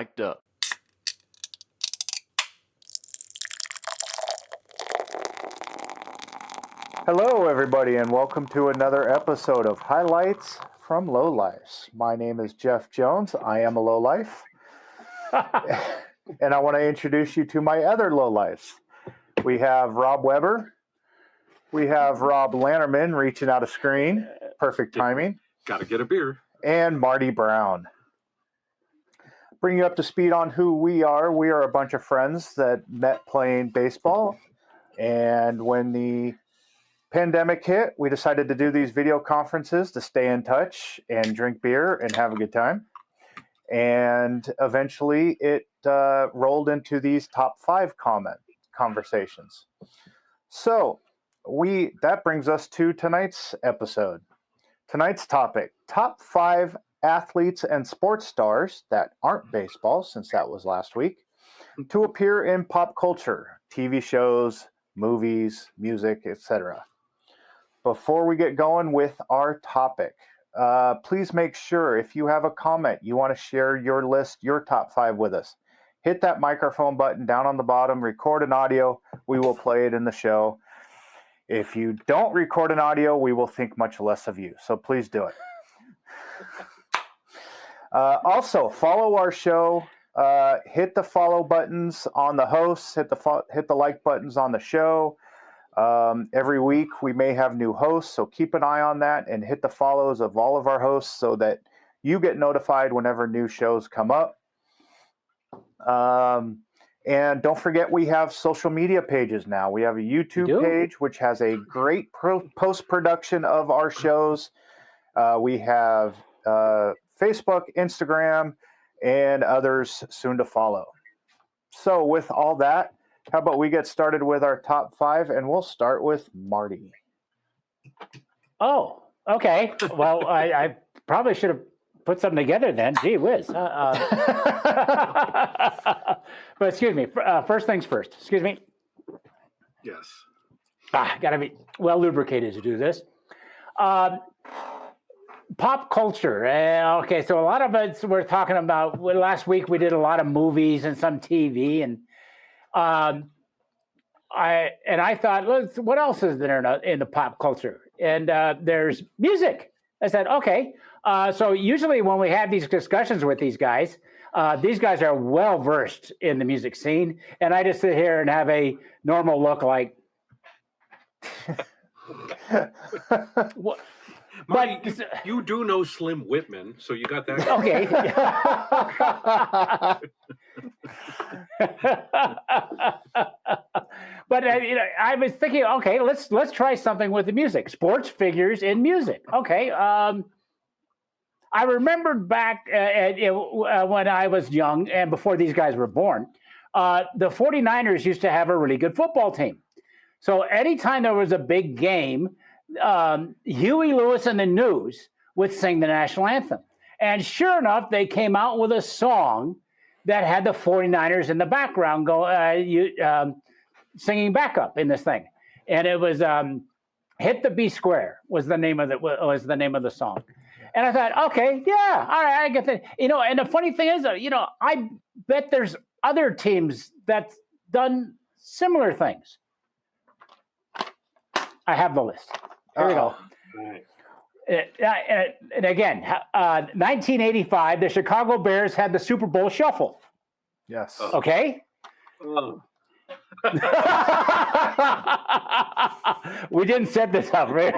Mic'd up. Hello, everybody, and welcome to another episode of Highlights from Lowlifes. My name is Jeff Jones. I am a lowlife. And I want to introduce you to my other lowlifes. We have Rob Weber. We have Rob Lanterman reaching out a screen. Perfect timing. Gotta get a beer. And Marty Brown. Bring you up to speed on who we are. We are a bunch of friends that met playing baseball. And when the pandemic hit, we decided to do these video conferences to stay in touch and drink beer and have a good time. And eventually it rolled into these top 5 conversations. So that brings us to tonight's episode. Tonight's topic, top 5 athletes and sports stars that aren't baseball, since that was last week, to appear in pop culture, TV shows, movies, music, etc. Before we get going with our topic, please make sure if you have a comment, you want to share your list, your top 5 with us. Hit that microphone button down on the bottom, record an audio, we will play it in the show. If you don't record an audio, we will think much less of you, so please do it. Also, follow our show. Hit the follow buttons on the hosts. Hit the like buttons on the show. Every week we may have new hosts, so keep an eye on that and hit the follows of all of our hosts so that you get notified whenever new shows come up. And don't forget, we have social media pages now. We have a YouTube page, which has a great post-production of our shows. We have Facebook, Instagram, and others soon to follow. So with all that, how about we get started with our top 5, and we'll start with Marty. Oh, okay. Well, I probably should have put something together then. Gee whiz. But excuse me. First things first. Excuse me. Yes. Got to be well lubricated to do this. Pop culture. Okay, so a lot of us we're talking about. Last week we did a lot of movies and some TV, and I thought, what else is there in the pop culture? And there's music. I said, okay. So usually when we have these discussions with these guys are well versed in the music scene, and I just sit here and have a normal look like. What? Marty, you do know Slim Whitman, so you got that. Okay. But I was thinking, okay, let's try something with the music. Sports figures in music. Okay. I remembered back when I was young and before these guys were born, the 49ers used to have a really good football team. So anytime there was a big game, Huey Lewis and the News would sing the national anthem. And sure enough, they came out with a song that had the 49ers in the background singing backup in this thing. And it was Hit the B Square was the name of the song. And I thought, okay, yeah, all right, I get that. And the funny thing is, I bet there's other teams that's done similar things. I have the list. Here we go. Right. And again, 1985, the Chicago Bears had the Super Bowl Shuffle. Yes. Okay? Oh. We didn't set this up, right?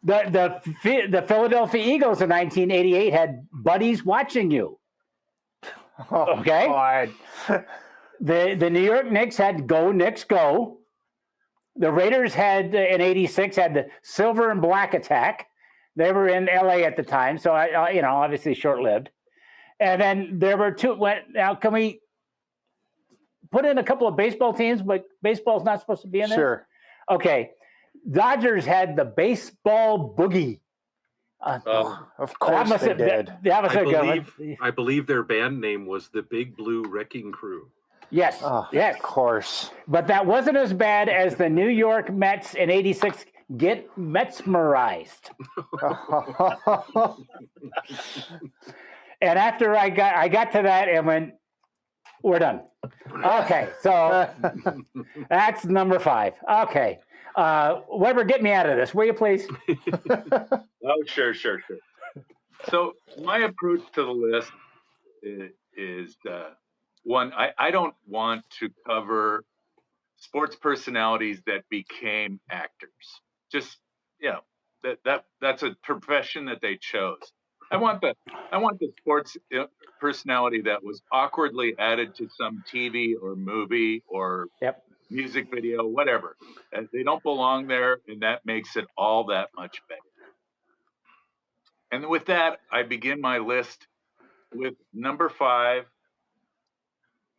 The Philadelphia Eagles in 1988 had Buddies Watching You. Okay? God. The New York Knicks had Go Knicks Go. The Raiders had, in 86, had the Silver and Black Attack. They were in LA at the time, so, obviously short-lived. And then there were two. Now, can we put in a couple of baseball teams, but baseball's not supposed to be in this? Sure. Okay. Dodgers had the Baseball Boogie. Of course they did. That was I believe their band name was the Big Blue Wrecking Crew. Yes, yes. Of course. But that wasn't as bad as the New York Mets in 86 Get Metsmerized. And after I got to that and went, we're done. Okay, so that's number 5. Okay. Weber, get me out of this, will you please? Oh, sure. So my approach to the list is one. I don't want to cover sports personalities that became actors. Just that's a profession that they chose. I want the sports personality that was awkwardly added to some TV or movie or Yep. music video, whatever. And they don't belong there, and that makes it all that much better. And with that, I begin my list with number 5,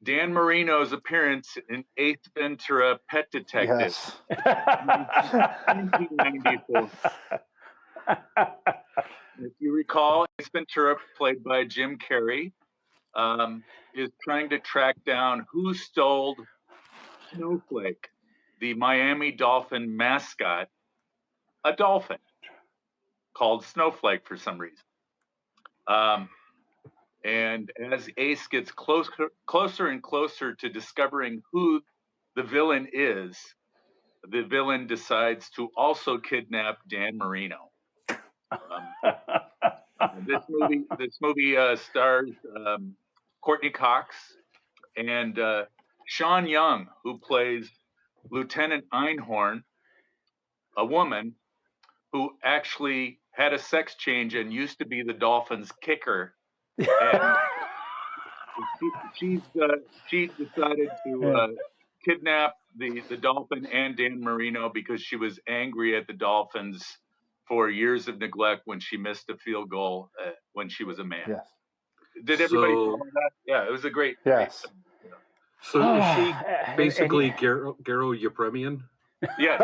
Dan Marino's appearance in Ace Ventura: Pet Detective, Yes. 1994. If you recall, Ace Ventura, played by Jim Carrey, is trying to track down who stole Snowflake, the Miami Dolphin mascot, a dolphin called Snowflake for some reason. And as Ace gets closer and closer to discovering who the villain is, the villain decides to also kidnap Dan Marino. This movie stars Courtney Cox and Sean Young, who plays Lieutenant Einhorn, a woman who actually had a sex change and used to be the Dolphins' kicker. And she decided to kidnap the Dolphin and Dan Marino because she was angry at the Dolphins for years of neglect when she missed a field goal when she was a man. Yes. Did everybody follow that? Yeah, it was a great. Yes. So is she basically Garo Yepremian? Yeah.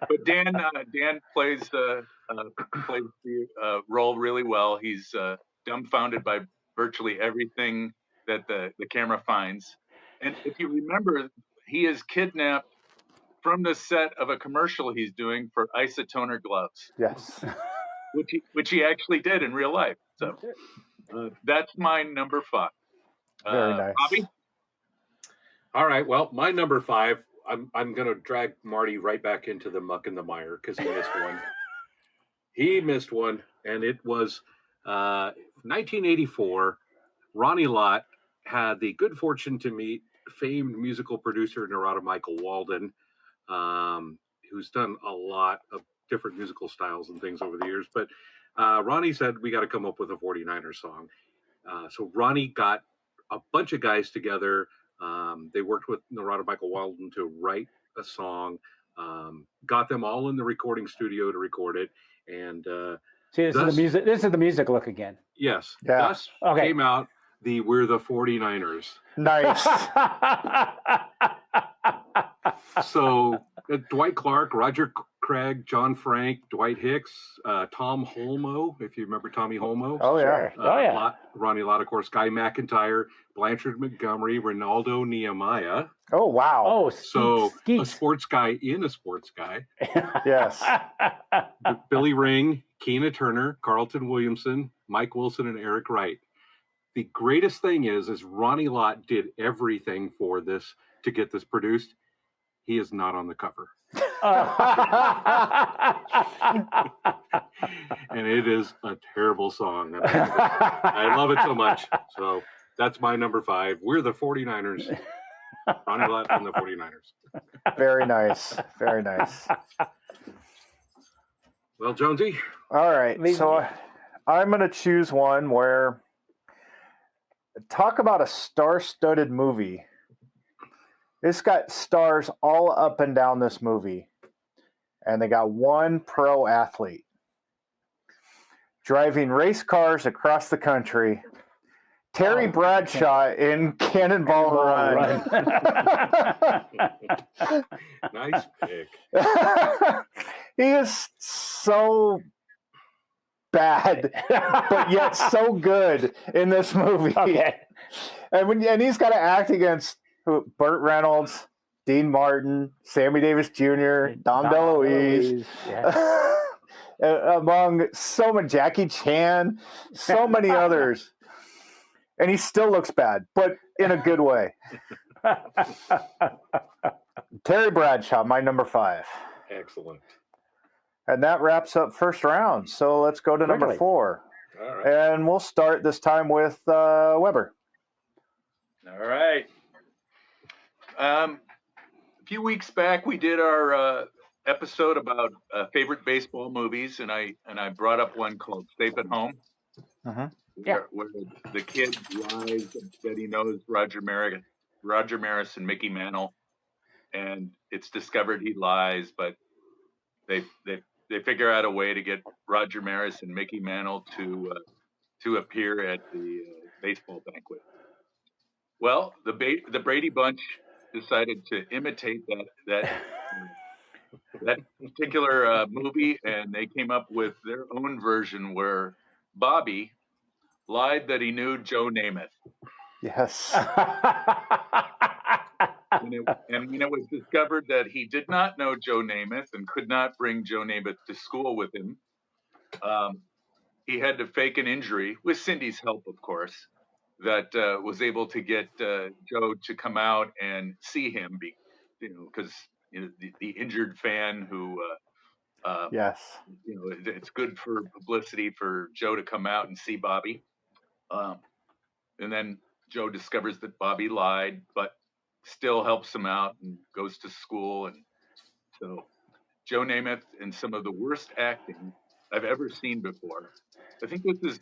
But Dan plays the role really well. He's dumbfounded by virtually everything that the camera finds. And if you remember, he is kidnapped from the set of a commercial he's doing for Isotoner gloves. Yes. Which he actually did in real life. So that's my number 5. Very nice. Bobby? All right. Well, my number 5, I'm going to drag Marty right back into the muck and the mire because he missed one. He missed one, and it was 1984. Ronnie Lott had the good fortune to meet famed musical producer Narada Michael Walden, who's done a lot of different musical styles and things over the years. But Ronnie said, we got to come up with a 49ers song. So Ronnie got a bunch of guys together. They worked with Narada Michael Walden to write a song, got them all in the recording studio to record it. And see, this is the music look again. Yes. Yeah. Thus came out the We're the 49ers. Nice. So Dwight Clark, Roger Craig, John Frank, Dwight Hicks, Tom Holmoe, if you remember Tommy Holmoe. Oh, yeah. Ronnie Lott, of course, Guy McIntyre, Blanchard Montgomery, Ronaldo Nehemiah. Oh, wow. Oh, so Skeets. A sports guy in a sports guy. Yes. Billy Ring, Keena Turner, Carlton Williamson, Mike Wilson, and Eric Wright. The greatest thing is Ronnie Lott did everything for this to get this produced. He is not on the cover. And it is a terrible song. I love it so much. So that's my number 5. We're the 49ers. Ronnie Lott and the 49ers. Very nice. Very nice. Well, Jonesy. All right. So I'm going to choose one where talk about a star-studded movie. It's got stars all up and down this movie. And they got one pro athlete driving race cars across the country. Terry Bradshaw in Cannonball Run. Nice pick. He is so bad, but yet so good in this movie. Okay. And he's got to act against Burt Reynolds, Dean Martin, Sammy Davis Jr., Dom DeLuise. Yeah. among so many, Jackie Chan, so many others. And he still looks bad, but in a good way. Terry Bradshaw, my number 5. Excellent. And that wraps up first round. So let's go to number Really? 4. All right. And we'll start this time with Weber. All right. A few weeks back, we did our episode about favorite baseball movies, and I brought up one called Safe at Home, Yeah. where the kid lies that he knows Roger Maris and Mickey Mantle, and it's discovered he lies, but they figure out a way to get Roger Maris and Mickey Mantle to appear at the baseball banquet. Well, the Brady Bunch decided to imitate that particular movie, and they came up with their own version where Bobby lied that he knew Joe Namath. Yes. And when it was discovered that he did not know Joe Namath and could not bring Joe Namath to school with him, he had to fake an injury with Cindy's help, of course, that was able to get Joe to come out and see him, because the injured fan who, Yes. it's good for publicity for Joe to come out and see Bobby. And then Joe discovers that Bobby lied, but still helps him out and goes to school. And so Joe Namath in some of the worst acting I've ever seen before. I think this is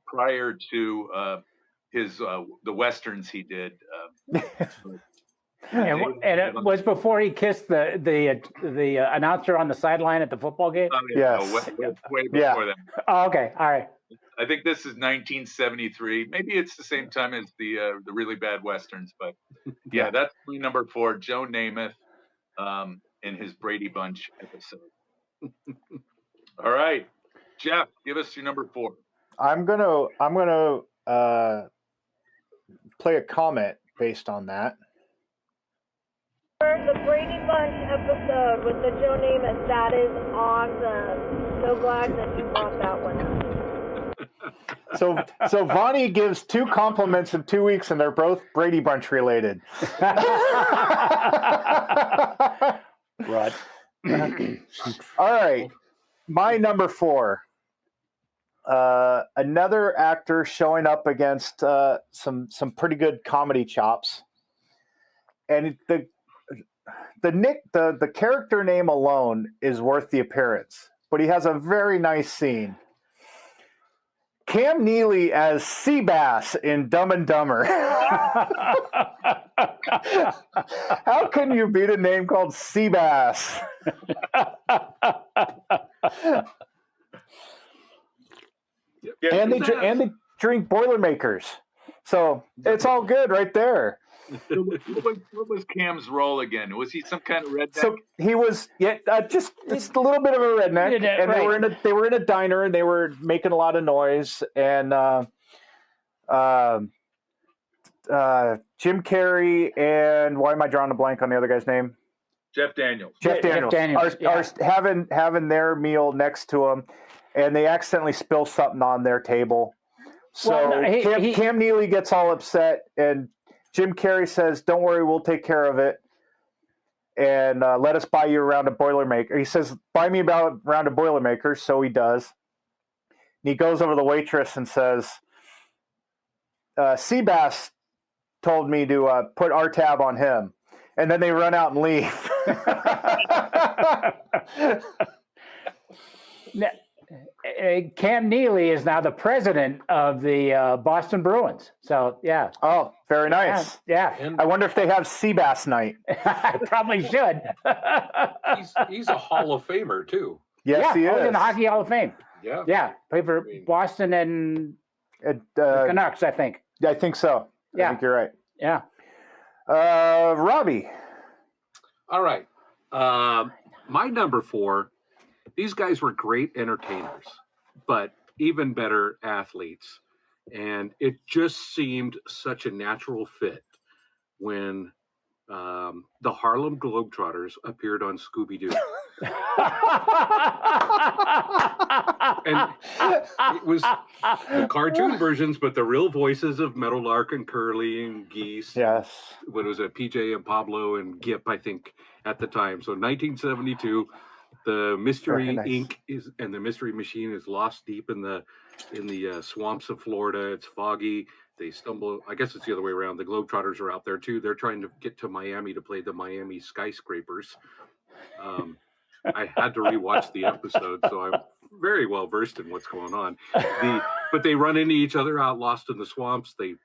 prior to his the westerns he did. and it was before he kissed the announcer on the sideline at the football game. Yes. Way before that. Oh, okay, all right. I think this is 1973. Maybe it's the same time as the really bad westerns, but yeah, that's my number 4, Joe Namath, in his Brady Bunch episode. All right, Jeff, give us your number 4. I'm gonna play a comment based on that. The Brady Bunch episode with the Joe Namath, that is awesome. So glad that you brought that one. So Vonnie gives 2 compliments in 2 weeks, and they're both Brady Bunch related. Rod. All right, my number 4. Another actor showing up against some pretty good comedy chops, and the character name alone is worth the appearance, but he has a very nice scene. Cam Neely as Seabass in Dumb and Dumber. How can you beat a name called Seabass? And they drink Boilermakers, so it's all good right there. So what was Cam's role again? Was he some kind of redneck? So he was just a little bit of a redneck, and right. they were in a diner and they were making a lot of noise, and Jim Carrey and why am I drawing a blank on the other guy's name? Jeff Daniels. Jeff Daniels are having their meal next to him, and they accidentally spill something on their table. So Cam Neely gets all upset, and Jim Carrey says, "Don't worry, we'll take care of it, and let us buy you a round of Boilermaker." He says, "Buy me about a round of Boilermakers," so he does. And he goes over to the waitress and says, "Seabass told me to put our tab on him," and then they run out and leave. Cam Neely is now the president of the Boston Bruins. So, yeah. Oh, very nice. Yeah. I wonder if they have Seabass night. I probably should. He's a Hall of Famer, too. Yes, he is. He's in the Hockey Hall of Fame. Yeah. Yeah. Played for Boston and the Canucks, I think. I think so. Yeah. I think you're right. Yeah. Robbie. All right. My number 4, these guys were great entertainers, but even better athletes. And it just seemed such a natural fit when the Harlem Globetrotters appeared on Scooby-Doo. And it was the cartoon versions, but the real voices of Meadowlark and Curly and Geese. Yes. What was it? PJ and Pablo and Gip, I think, at the time. So 1972, the Mystery Very nice. Inc. and the Mystery Machine is lost deep in the swamps of Florida. It's foggy. They stumble. I guess it's the other way around. The Globetrotters are out there too. They're trying to get to Miami to play the Miami Skyscrapers. I had to rewatch the episode, so I'm very well versed in what's going on. But they run into each other out lost in the swamps. They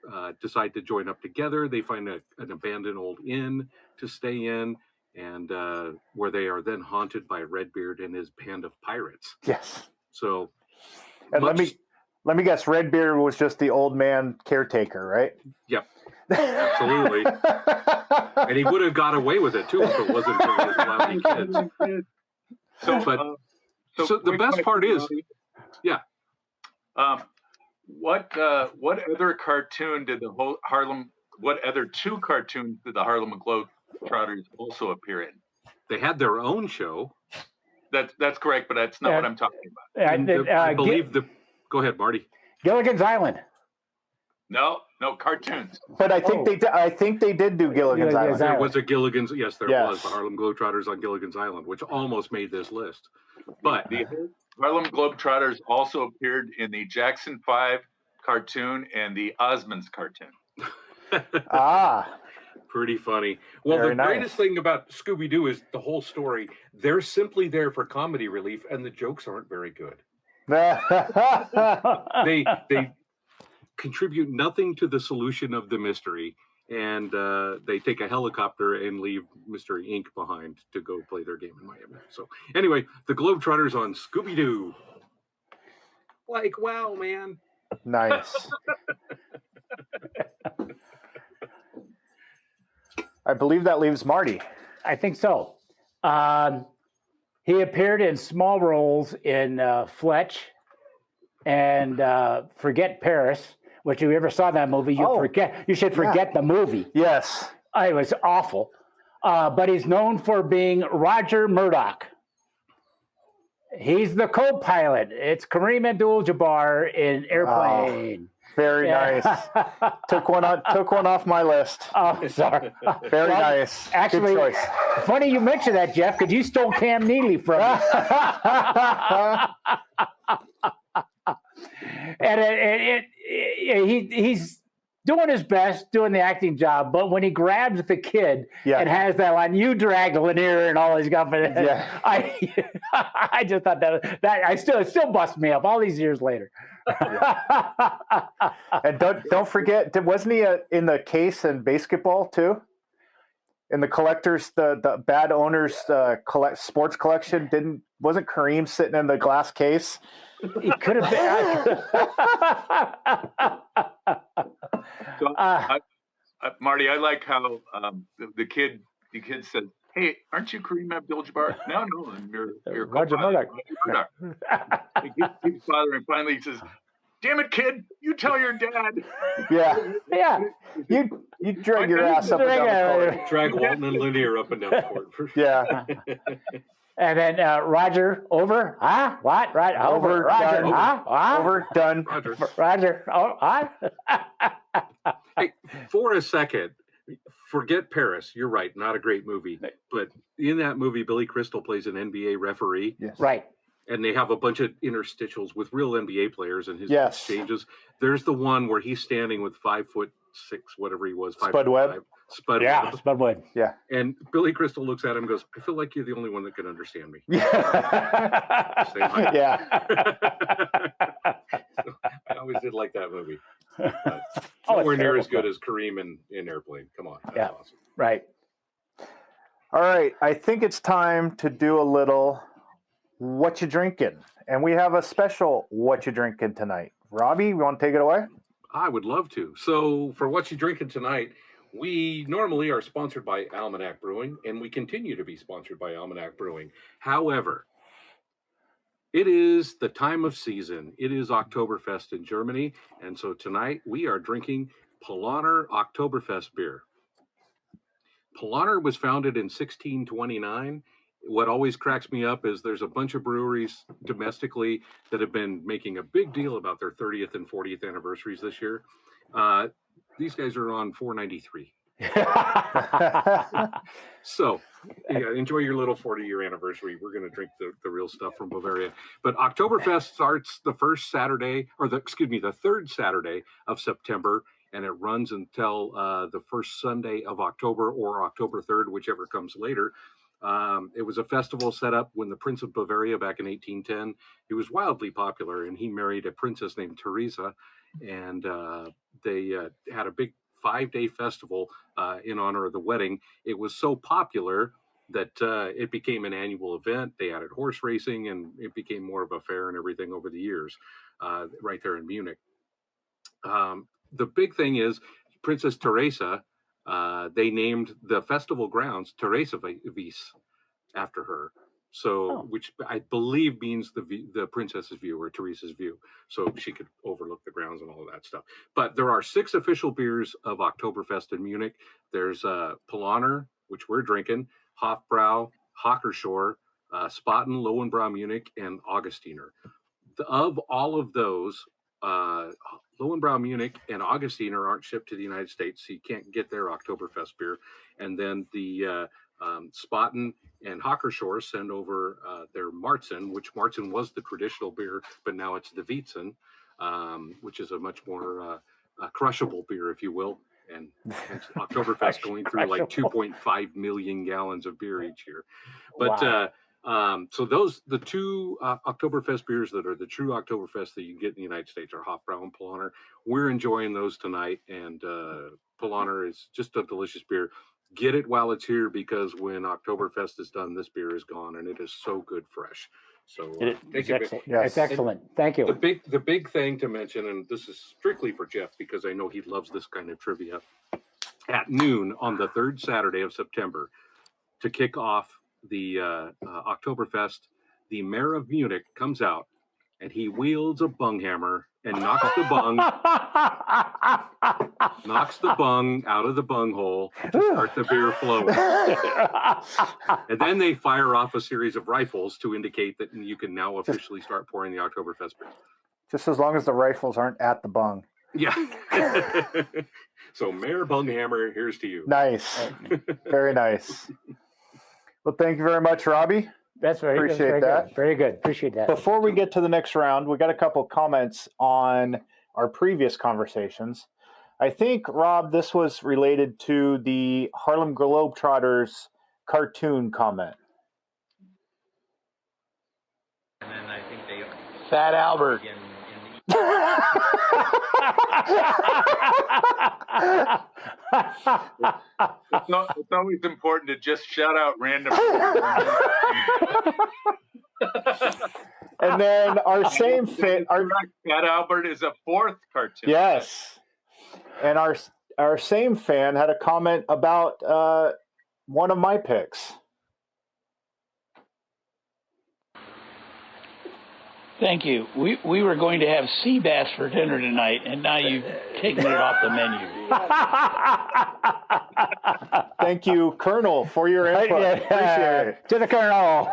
decide to join up together. They find an abandoned old inn to stay in, and where they are then haunted by Redbeard and his band of pirates. Yes. So, And let me guess, Redbeard was just the old man caretaker, right? Yep, absolutely. And he would have got away with it too if it wasn't for his lousy kids. So the best part is, yeah. What other cartoon did what other two cartoons did the Harlem Globetrotters also appear in? They had their own show. That's correct, but that's not what I'm talking about. I believe go ahead, Marty. Gilligan's Island. No, cartoons. But I think they did do Gilligan's Island. There was a Gilligan's. Yes, there Yes. was the Harlem Globetrotters on Gilligan's Island, which almost made this list. But The Harlem Globetrotters also appeared in the Jackson 5 cartoon and the Osmonds cartoon. pretty funny. Well, Very the nice. greatest thing about Scooby-Doo is the whole story. They're simply there for comedy relief, and the jokes aren't very good. They contribute nothing to the solution of the mystery, and they take a helicopter and leave Mystery Inc. behind to go play their game in Miami. So anyway, the Globetrotters on Scooby-Doo. Like, wow, man. Nice. I believe that leaves Marty. I think so. He appeared in small roles in Fletch and Forget Paris. Which, if you ever saw that movie, you should forget the movie. Yes. It was awful. But he's known for being Roger Murdoch. He's the co-pilot. It's Kareem Abdul-Jabbar in Airplane. Very nice. Took one off my list. Oh, sorry. Very nice. Actually, good choice. Funny you mentioned that, Jeff, because you stole Cam Neely from me. And he's doing his best, doing the acting job, but when he grabs the kid and has that line, "You dragged Lanier and all his confidence," I just thought that it still busts me up all these years later. And don't forget, wasn't he in the case in basketball too? In the collectors, the bad owners sports collection wasn't Kareem sitting in the glass case? He could have been. So, Marty, I like how the kid said, "Hey, aren't you Kareem Abdul-Jabbar?" No, you're Roger Murdoch. He keeps father, and finally he says, "Damn it, kid! You tell your dad." Yeah. You drag your ass up and down the court. Drag Walton and Lanier up and down the court. Yeah. And then Roger, over, huh? What? Right, over, Roger, done. huh? Over, done. Roger, oh, huh? Hey, for a second, Forget Paris. You're right, not a great movie. But in that movie, Billy Crystal plays an NBA referee. Yes. Right. And they have a bunch of interstitials with real NBA players and his Yes. exchanges. There's the one where he's standing with 5'6", whatever he was. Spud Webb. Spud Yeah, Webb. Spud Webb. Yeah. And Billy Crystal looks at him and goes, "I feel like you're the only one that can understand me." Yeah. Say hi. Yeah. So, I always did like that movie. It's Nowhere near terrible as good fun. as Kareem in Airplane. Come on. That's Yeah. awesome. Right. All right. I think it's time to do a little What You Drinking. And we have a special What You Drinking tonight. Robbie, you want to take it away? I would love to. So for What You Drinking Tonight, we normally are sponsored by Almanac Brewing, and we continue to be sponsored by Almanac Brewing. However, it is the time of season. It is Oktoberfest in Germany, and so tonight we are drinking Paulaner Oktoberfest beer. Polaner was founded in 1629. What always cracks me up is there's a bunch of breweries domestically that have been making a big deal about their 30th and 40th anniversaries this year. These guys are on 493. So yeah, enjoy your little 40-year anniversary. We're going to drink the real stuff from Bavaria. But Oktoberfest starts the third Saturday of September, and it runs until the first Sunday of October or October 3rd, whichever comes later. It was a festival set up when the Prince of Bavaria back in 1810. He was wildly popular, and he married a princess named Teresa, and they had a big 5-day festival in honor of the wedding. It was so popular that it became an annual event. They added horse racing, and it became more of a fair and everything over the years, right there in Munich. The big thing is Princess Teresa. They named the festival grounds Teresa Wies after her. So, which I believe means the princess's view or Teresa's view, so she could overlook the grounds and all of that stuff. But there are 6 official beers of Oktoberfest in Munich. There's Polaner, which we're drinking, Hofbrau, Hockershore, Spaten, Lowenbrau Munich, and Augustiner. Of all of those, Lowenbrau Munich and Augustiner aren't shipped to the United States, so you can't get their Oktoberfest beer. And then the Spaten and Hockershore send over their Marzen, which Marzen was the traditional beer, but now it's the Weizen, which is a much more crushable beer, if you will. And Oktoberfest going through like 2.5 million gallons of beer each year. But Wow. so the 2 Oktoberfest beers that are the true Oktoberfest that you can get in the United States are Hofbrau and Polaner. We're enjoying those tonight, and Polaner is just a delicious beer. Get it while it's here, because when Oktoberfest is done, this beer is gone, and it is so good fresh. So It's excellent. Yes. It's excellent. Thank you. the big thing to mention, and this is strictly for Jeff because I know he loves this kind of trivia, at noon on the 3rd Saturday of September, to kick off the Oktoberfest, the mayor of Munich comes out and he wields a bung hammer and knocks the bung out of the bung hole to start the beer flowing. And then they fire off a series of rifles to indicate that you can now officially start pouring the Oktoberfest beer. Just as long as the rifles aren't at the bung. Yeah. So Mayor Bunghammer, here's to you. Nice. Very nice. Well, thank you very much, Robbie. That's Appreciate very that. Good. Very good. Appreciate that. Before we get to the next round, we got a couple comments on our previous conversations. I think, Rob, this was related to the Harlem Globetrotters cartoon comment. And then I think they Fat Albert. in It's always important to just shout out random. And then our same fan, Fat Albert is a 4th cartoon. yes, and our same fan had a comment about one of my picks. Thank you. We were going to have sea bass for dinner tonight, and now you've taken it off the menu. Thank you, Colonel, for your input. Appreciate it. To the Colonel.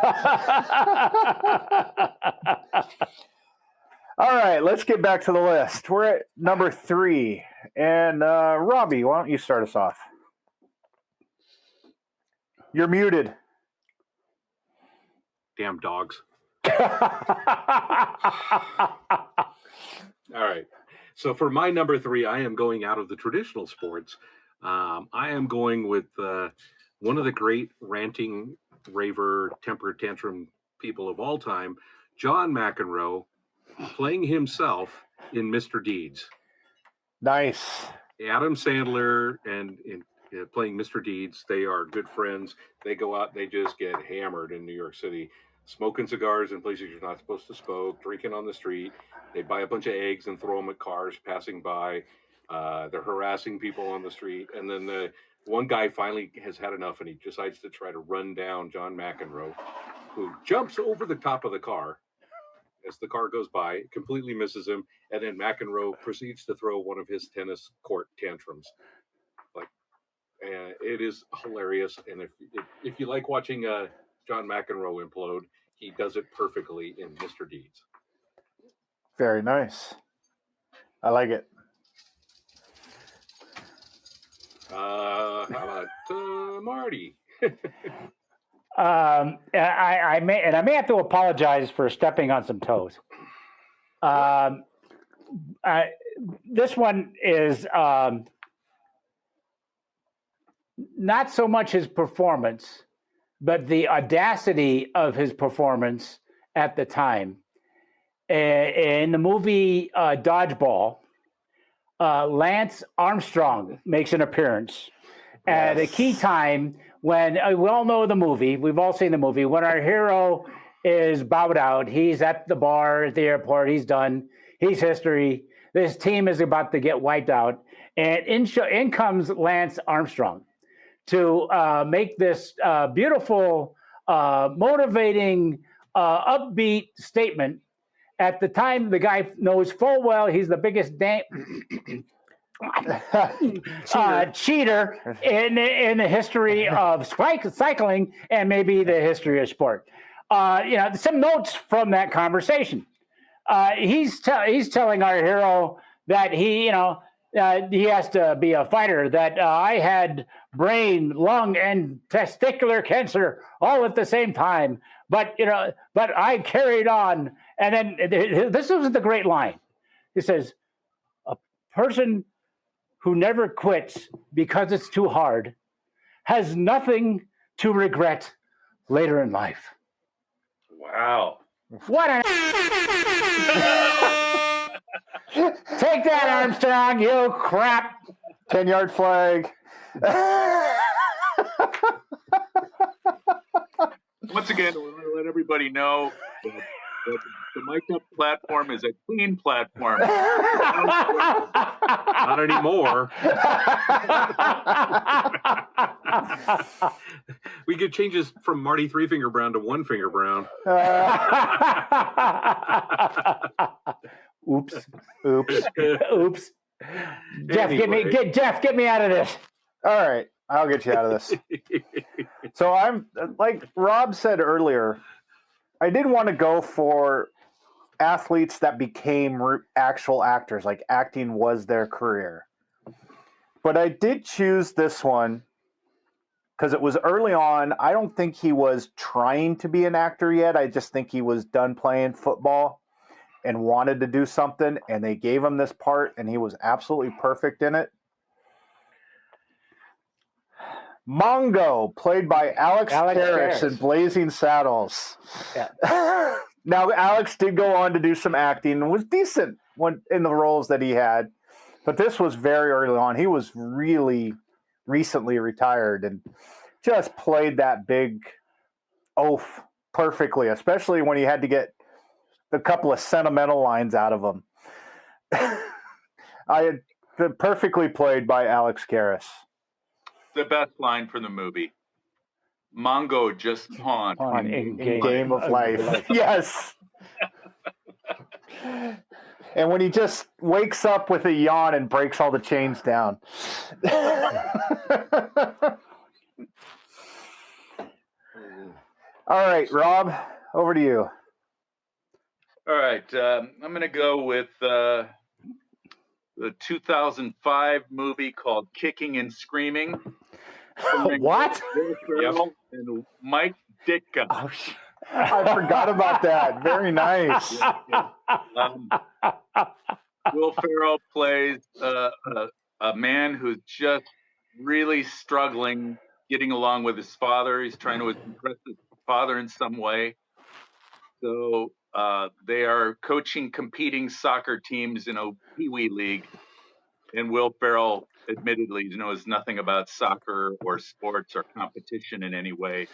All right, let's get back to the list. We're at number 3. And Robbie, why don't you start us off? You're muted. Damn dogs. All right. So for my number 3, I am going out of the traditional sports. I am going with one of the great ranting, raver, temper tantrum people of all time, John McEnroe, playing himself in Mr. Deeds. Nice. Adam Sandler and playing Mr. Deeds, they are good friends. They go out, they just get hammered in New York City, smoking cigars in places you're not supposed to smoke, drinking on the street. They buy a bunch of eggs and throw them at cars passing by. They're harassing people on the street. And then the one guy finally has had enough, and he decides to try to run down John McEnroe, who jumps over the top of the car as the car goes by, completely misses him, and then McEnroe proceeds to throw one of his tennis court tantrums. and it is hilarious. And if you like watching John McEnroe implode, he does it perfectly in Mr. Deeds. Very nice. I like it. How about Marty? I may have to apologize for stepping on some toes. This one is not so much his performance, but the audacity of his performance at the time. In the movie Dodgeball, Lance Armstrong makes an appearance at a key time when we all know the movie. We've all seen the movie. When our hero is bowed out, he's at the bar at the airport. He's done. He's history. This team is about to get wiped out. And in comes Lance Armstrong to make this beautiful, motivating, upbeat statement. At the time, the guy knows full well he's the biggest cheater in the history of cycling and maybe the history of sport. Some notes from that conversation. He's telling our hero that he has to be a fighter. That I had brain, lung, and testicular cancer all at the same time. But I carried on. And then this was the great line. He says, "A person who never quits because it's too hard has nothing to regret later in life." Wow. What an take that, Armstrong, you crap. 10-yard flag. Once again, we want to let everybody know that the Mike Up platform is a clean platform. Not anymore. We could change this from Marty Three Finger Brown to One Finger Brown. Oops. Jeff, Anyway. get me out of this. All right, I'll get you out of this. So I'm like Rob said earlier, I did want to go for athletes that became actual actors, like acting was their career. But I did choose this one because it was early on. I don't think he was trying to be an actor yet. I just think he was done playing football and wanted to do something, and they gave him this part, and he was absolutely perfect in it. Mongo, played by Alex Harris in Blazing Saddles. Yeah. Now, Alex did go on to do some acting and was decent in the roles that he had, but this was very early on. He was really recently retired and just played that big oaf perfectly, especially when he had to get a couple of sentimental lines out of him. I had perfectly played by Alex Harris. The best line from the movie. Mongo just pawned in Game of Life. Yes. And when he just wakes up with a yawn and breaks all the chains down. All right, Rob, over to you. All right, I'm going to go with the 2005 movie called Kicking and Screaming. What? Will Ferrell and Mike Ditka. Oh, I forgot about that. Very nice. Will Ferrell plays a man who's just really struggling getting along with his father. He's trying to impress his father in some way. So they are coaching competing soccer teams in a Pee-wee league. And Will Ferrell admittedly knows nothing about soccer or sports or competition in any way.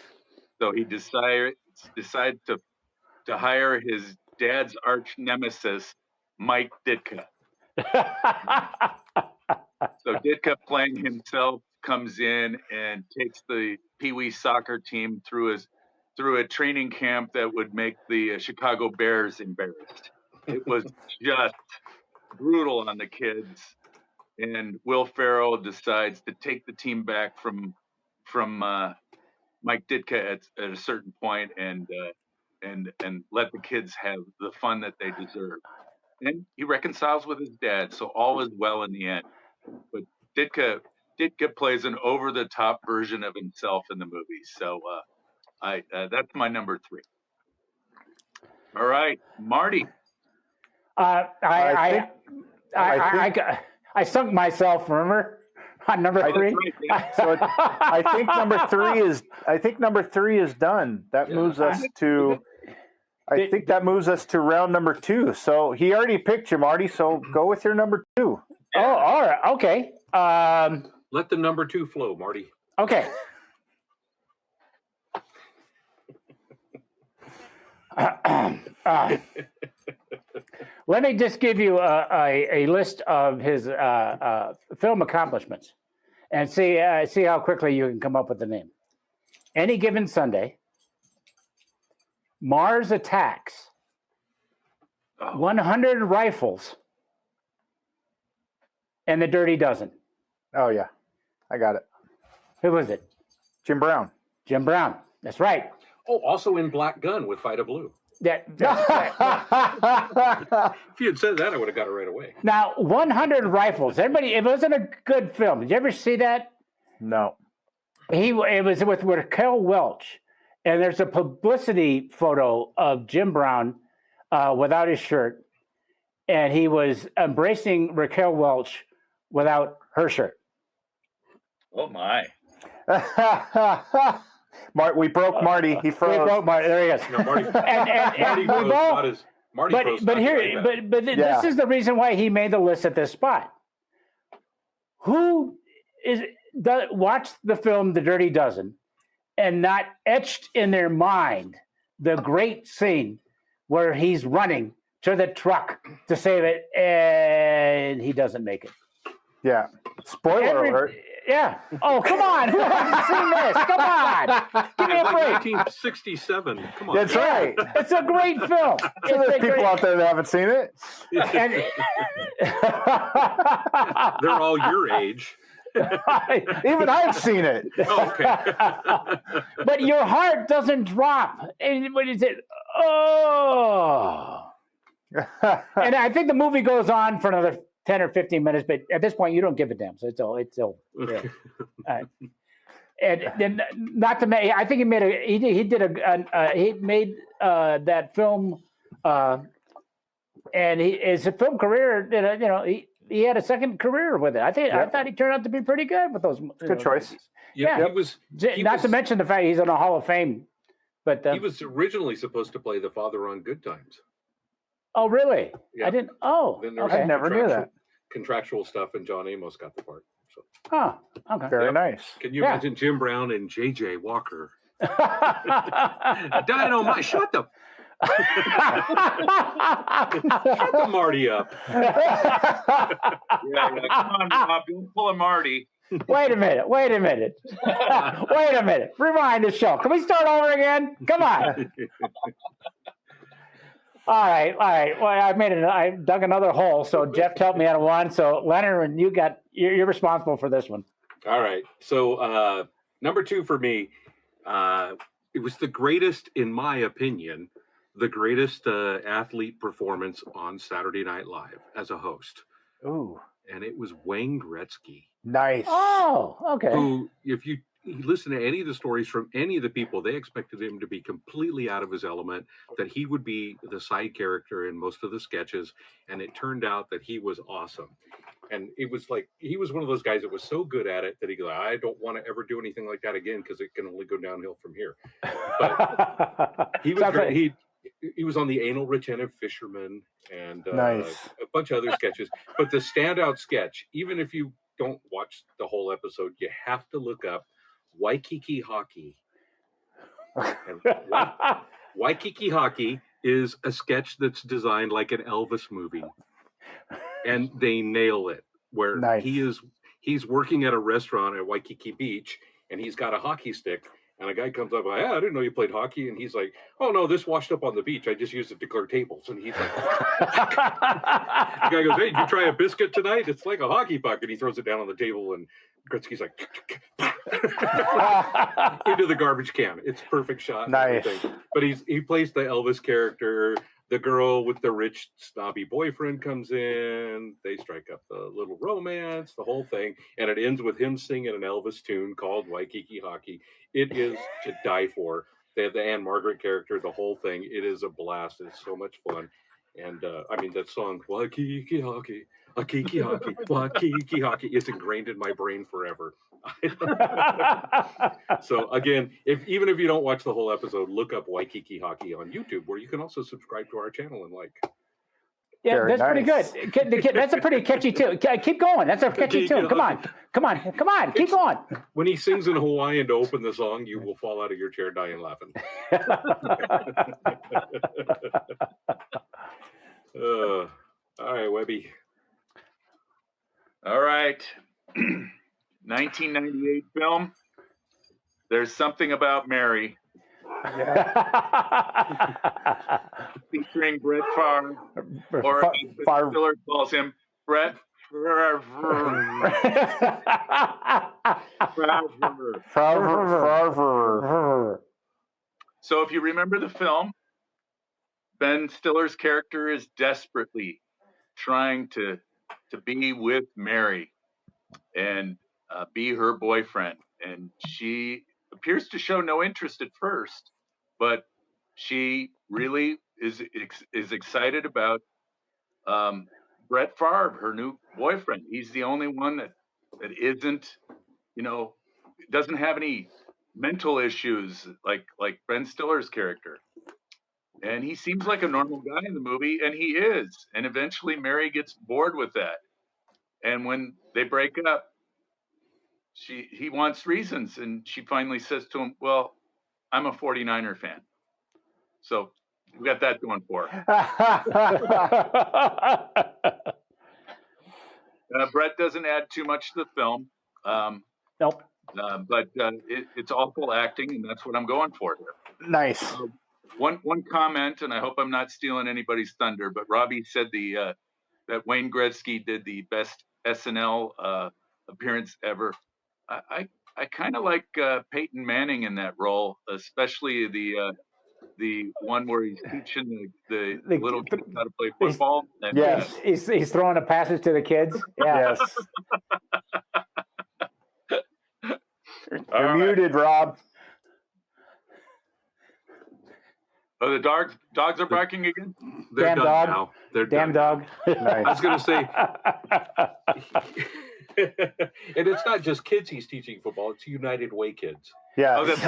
So he decides to hire his dad's arch nemesis, Mike Ditka. So Ditka, playing himself, comes in and takes the Pee-wee soccer team through a training camp that would make the Chicago Bears embarrassed. It was just brutal on the kids. and Will Ferrell decides to take the team back from Mike Ditka at a certain point and let the kids have the fun that they deserve. And he reconciles with his dad, so all is well in the end. But Ditka plays an over the top version of himself in the movie, so that's my number 3. All right, Marty. I sunk myself. Remember on number 3. Right, So I think number 3 is done. That moves us to. I think that moves us to round number 2. So he already picked you, Marty. So go with your number 2. Oh, all right. Okay. Let the number 2 flow, Marty. Okay. Let me just give you a list of his film accomplishments and see how quickly you can come up with the name. Any Given Sunday, Mars Attacks, 100 Rifles, and The Dirty Dozen. Oh yeah, I got it. Who was it? Jim Brown. Jim Brown. That's right. Oh, also in Black Gun with Vida Blue. That's If you had said that, I would have got it right away. Now, 100 Rifles. Everybody, it wasn't a good film. Did you ever see that? No. It was with Raquel Welch, and there's a publicity photo of Jim Brown without his shirt, and he was embracing Raquel Welch without her shirt. Oh my! We broke Marty. He froze. We broke Marty. There he is. No, Marty, And Marty froze not as Marty froze not like that. This is the reason why he made the list at this spot. Who watched the film The Dirty Dozen and not etched in their mind the great scene where he's running to the truck to save it and he doesn't make it? Yeah. Spoiler alert. Yeah. Oh, come on. Who hasn't seen this? Come on. Give me a Like break. 1967. Come on. That's right. It's a great film. So there's people out there that haven't seen it. And, They're all your age. Even I've seen it. Oh, okay. but your heart doesn't drop. And what is it? Oh. And I think the movie goes on for another 10 or 15 minutes, but at this point you don't give a damn. So it's over. Yeah. And then not to make, I think he made he made that film, and his film career, he had a second career with it. I thought he turned out to be pretty good with those. Good choice. Yeah, To mention the fact he's in a Hall of Fame, but he was originally supposed to play the father on Good Times. Oh, really? Yeah. I didn't. Oh, Then there was okay. I never knew that. Contractual stuff, and John Amos got the part. So. Oh, okay. Very nice. Can you imagine Jim Brown and J.J. Walker? Dynamite, shut the Marty up. Yeah, come on, Bob, don't pull a Marty. Wait a minute. Wait a minute. Rewind the show. Can we start over again? Come on. All right. Well, I dug another hole. So Jeff helped me out of one. So Leonard, and you're responsible for this one. All right. So number 2 for me, it was the greatest, in my opinion, the greatest athlete performance on Saturday Night Live as a host. Ooh. And it was Wayne Gretzky. Nice. Oh, okay. Who, if you listen to any of the stories from any of the people, they expected him to be completely out of his element, that he would be the side character in most of the sketches. And it turned out that he was awesome. And it was like, he was one of those guys that was so good at it that he goes, I don't want to ever do anything like that again because it can only go downhill from here. But he was great. He was on the Anal Retentive Fisherman and nice. A bunch of other sketches. But the standout sketch, even if you don't watch the whole episode, you have to look up Waikiki Hockey. And Waikiki Hockey is a sketch that's designed like an Elvis movie. And they nail it where nice. he's working at a restaurant at Waikiki Beach and he's got a hockey stick And a guy comes up, like, I didn't know you played hockey. And he's like, oh, no, this washed up on the beach. I just used it to clear tables. And he's like, the guy goes, hey, did you try a biscuit tonight? It's like a hockey puck. And he throws it down on the table. And Gretzky's like, into the garbage can. It's perfect shot. Nice. But he plays the Elvis character. The girl with the rich, snobby boyfriend comes in. They strike up the little romance, the whole thing. And it ends with him singing an Elvis tune called Waikiki Hockey. It is to die for. They have the Anne Margaret character, the whole thing. It is a blast. It's so much fun. And I mean, that song, Waikiki Hockey, Waikiki Hockey, Waikiki Hockey, it's ingrained in my brain forever. So again, even if you don't watch the whole episode, look up Waikiki Hockey on YouTube, where you can also subscribe to our channel and like. Yeah, Very that's pretty nice. good. That's a pretty catchy tune. Keep going. That's a catchy tune. Come on. Keep going. When he sings in Hawaiian to open the song, you will fall out of your chair dying laughing. All right, Webby. All right. 1998 film. There's Something About Mary, featuring Brett Favre, or as Ben Stiller calls him, Brett Favre. So if you remember the film, Ben Stiller's character is desperately trying to be with Mary and be her boyfriend. And she appears to show no interest at first, but she really is excited about Brett Favre, her new boyfriend. He's the only one that isn't, doesn't have any mental issues like Ben Stiller's character. And he seems like a normal guy in the movie, and he is. And eventually Mary gets bored with that. And when they break up, he wants reasons, and she finally says to him, well, I'm a 49er fan. So we got that going for her. Brett doesn't add too much to the film. Nope. But it's awful acting, and that's what I'm going for here. Nice. One comment, and I hope I'm not stealing anybody's thunder, but Robbie said that Wayne Gretzky did the best SNL appearance ever. I kind of like Peyton Manning in that role, especially the one where he's teaching the little kids how to play football. And, yes, he's throwing the passes to the kids. Yeah. Yes. You're muted, Rob. Oh, the dogs are barking again? They're Damn done dog. now. They're Damn done dog. now. I was going to say, and it's not just kids he's teaching football, it's United Way kids. Yes. Oh, that's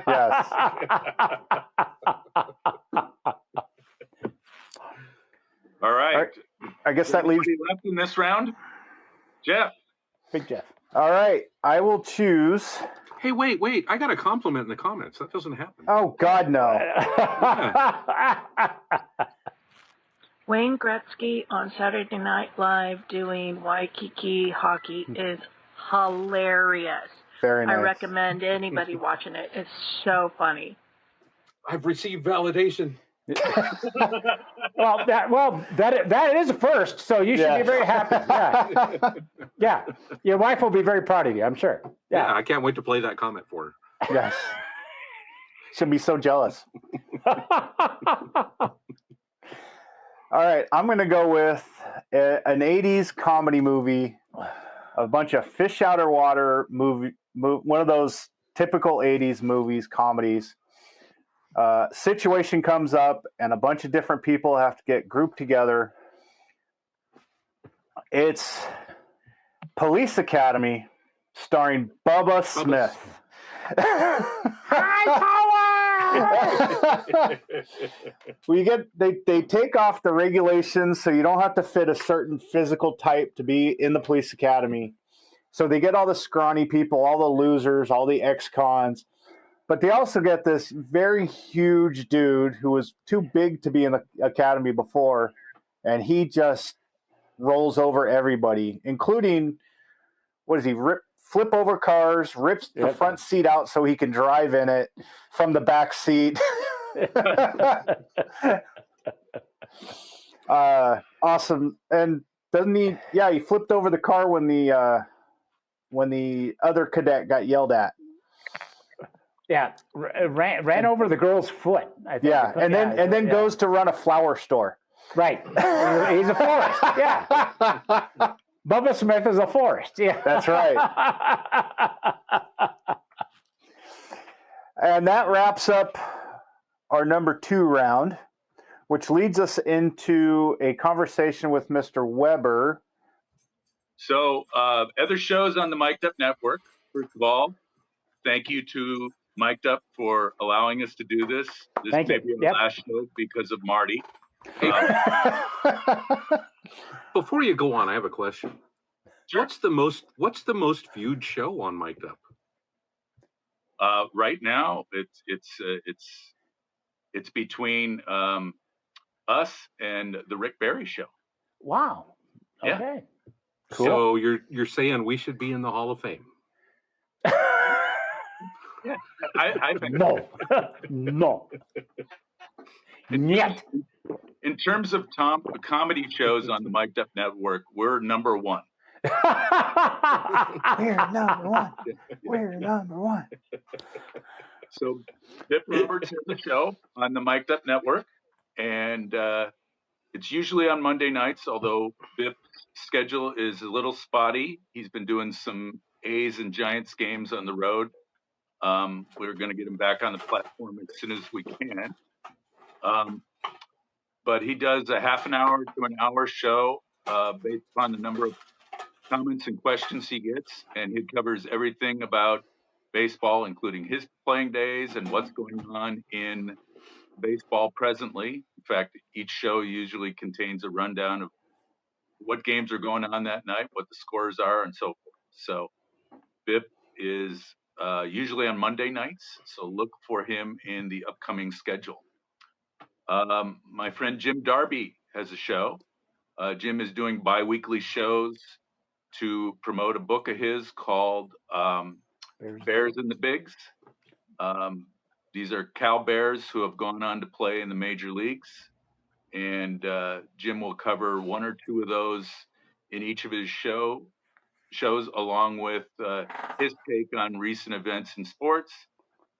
Yes. All right. I guess that leaves Anybody left in this round? Jeff. Big Jeff. All right. I will choose. Hey, wait. I got a compliment in the comments. That doesn't happen. Oh, God, no. Wayne Gretzky on Saturday Night Live doing Waikiki Hockey is hilarious. Very nice. I recommend anybody watching it. It's so funny. I've received validation. that is a first, so you should be very happy. Yeah. Yeah. Your wife will be very proud of you, I'm sure. Yeah, I can't wait to play that comment for her. Yes. She'll be so jealous. All right, I'm going to go with an 80s comedy movie, a bunch of fish out of water movie, one of those typical 80s movies, comedies. Situation comes up, and a bunch of different people have to get grouped together. It's Police Academy, starring Bubba Smith. They take off the regulations so you don't have to fit a certain physical type to be in the police academy. So they get all the scrawny people, all the losers, all the ex-cons. But they also get this very huge dude who was too big to be in the academy before, and he just rolls over everybody, including, what is he, Rip flip over cars, rips the Yep. front seat out so he can drive in it from the back seat. Awesome. And doesn't he? Yeah, he flipped over the car when the other cadet got yelled at. Yeah, ran over the girl's foot. I think. Yeah, and then goes to run a flower store. Right. He's a florist. Yeah. Bubba Smith is a florist. Yeah. That's right. And that wraps up our number 2 round, which leads us into a conversation with Mr. Weber. So, other shows on the Mic'd Up Network. First of all, thank you to Mic'd Up for allowing us to do this. This Thank may you. be our Yep. last show because of Marty. Before you go on, I have a question. Sure. What's the most viewed show on Mic'd Up? Right now, it's between us and the Rick Barry Show. Wow. Yeah. Okay. Cool. So you're saying we should be in the Hall of Fame? Yeah, I think No. No. Yet. in terms of comedy shows on the Mic'd Up Network, we're number 1. We're number 1. We're number 1. So Bip Roberts has a show on the Mic'd Up Network, and it's usually on Monday nights, although Bip's schedule is a little spotty. He's been doing some A's and Giants games on the road. We're going to get him back on the platform as soon as we can. But he does a half an hour to an hour show based upon the number of comments and questions he gets, and he covers everything about baseball, including his playing days and what's going on in baseball presently. In fact, each show usually contains a rundown of what games are going on that night, what the scores are, and so forth. So Bip is usually on Monday nights, so look for him in the upcoming schedule. My friend Jim Darby has a show. Jim is doing bi-weekly shows to promote a book of his called Bears in the Bigs. These are Cal Bears who have gone on to play in the major leagues. And Jim will cover 1 or 2 of those in each of his shows, along with his take on recent events in sports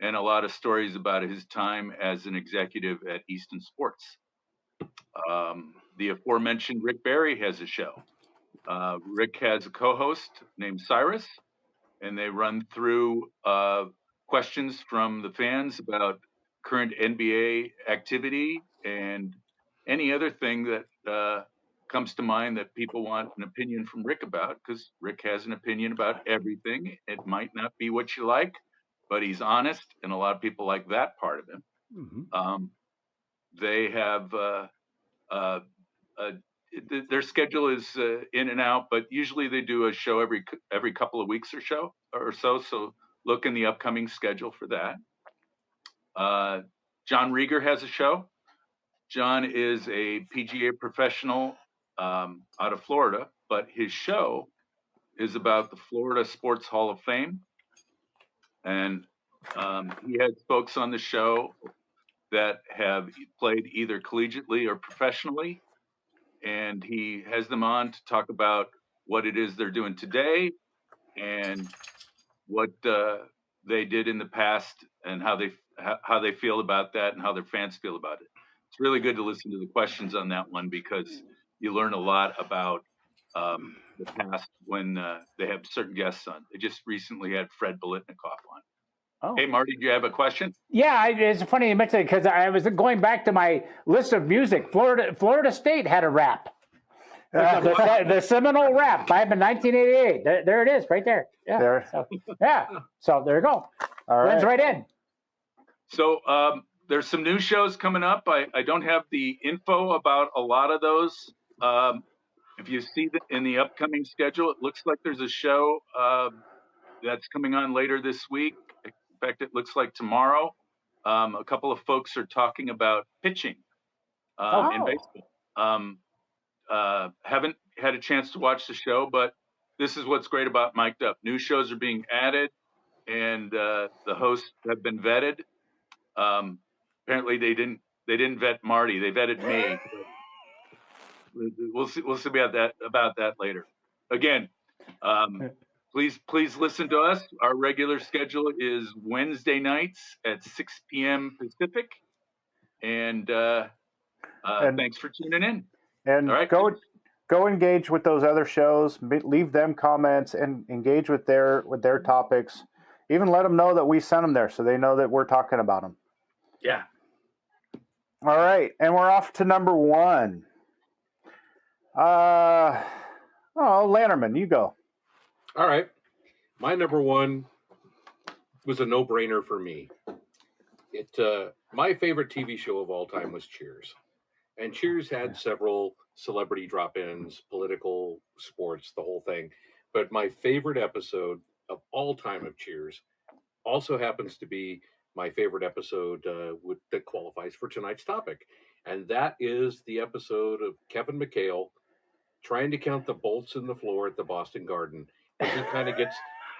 and a lot of stories about his time as an executive at Easton Sports. The aforementioned Rick Barry has a show. Rick has a co-host named Cyrus, and they run through questions from the fans about current NBA activity and any other thing that comes to mind that people want an opinion from Rick about, because Rick has an opinion about everything. It might not be what you like, but he's honest, and a lot of people like that part of him. Mm-hmm. They have their schedule is in and out, but usually they do a show every couple of weeks or so. So look in the upcoming schedule for that. John Rieger has a show. John is a PGA professional out of Florida, but his show is about the Florida Sports Hall of Fame. And he has folks on the show that have played either collegiately or professionally. And he has them on to talk about what it is they're doing today and what they did in the past and how they feel about that and how their fans feel about it. It's really good to listen to the questions on that one because you learn a lot about the past when they have certain guests on. They just recently had Fred Bolitnikoff on. Oh. Hey, Marty, do you have a question? Yeah, it's funny you mentioned it because I was going back to my list of music. Florida State had a rap. The Seminole rap back in 1988. There it is, right there. Yeah. There. So there you go. All Blends right. right in. So there's some new shows coming up. I don't have the info about a lot of those. If you see in the upcoming schedule, it looks like there's a show that's coming on later this week. In fact, it looks like tomorrow. A couple of folks are talking about pitching in baseball. Haven't had a chance to watch the show, but this is what's great about Mic'd Up. New shows are being added, and the hosts have been vetted. Apparently, they didn't vet Marty. They vetted me. We'll see about that later. Again, please listen to us. Our regular schedule is Wednesday nights at 6 p.m. Pacific, and thanks for tuning in. And All right, go engage with those other shows. Leave them comments and engage with their topics. Even let them know that we sent them there, so they know that we're talking about them. Yeah. All right, and we're off to number 1. Lanterman, you go. All right. My number 1 was a no-brainer for me. My favorite TV show of all time was Cheers. And Cheers had several celebrity drop-ins, political, sports, the whole thing. But my favorite episode of all time of Cheers also happens to be my favorite episode that qualifies for tonight's topic. And that is the episode of Kevin McHale trying to count the bolts in the floor at the Boston Garden. And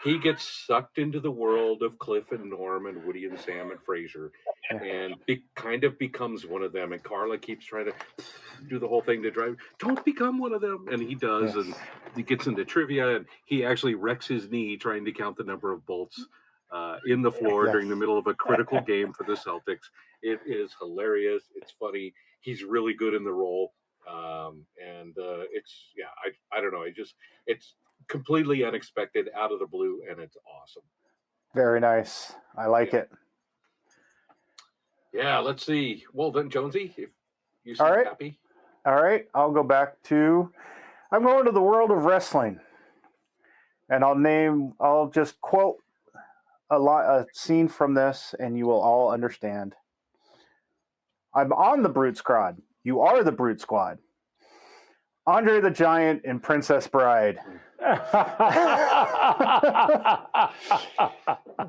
he gets sucked into the world of Cliff and Norm and Woody and Sam and Frasier, and kind of becomes one of them. And Carla keeps trying to do the whole thing to drive, don't become one of them. And he does, and he gets into trivia, and he actually wrecks his knee trying to count the number of bolts in the floor during the middle of a critical game for the Celtics. It is hilarious. It's funny. He's really good in the role. I don't know. It's completely unexpected, out of the blue, and it's awesome. Very nice. I like it. Yeah, let's see. Well done, Jonesy. If you seem happy. All right. I'll go back to, I'm going to the world of wrestling. And I'll just quote a scene from this, and you will all understand. I'm on the Brute Squad. You are the Brute Squad. Andre the Giant in Princess Bride.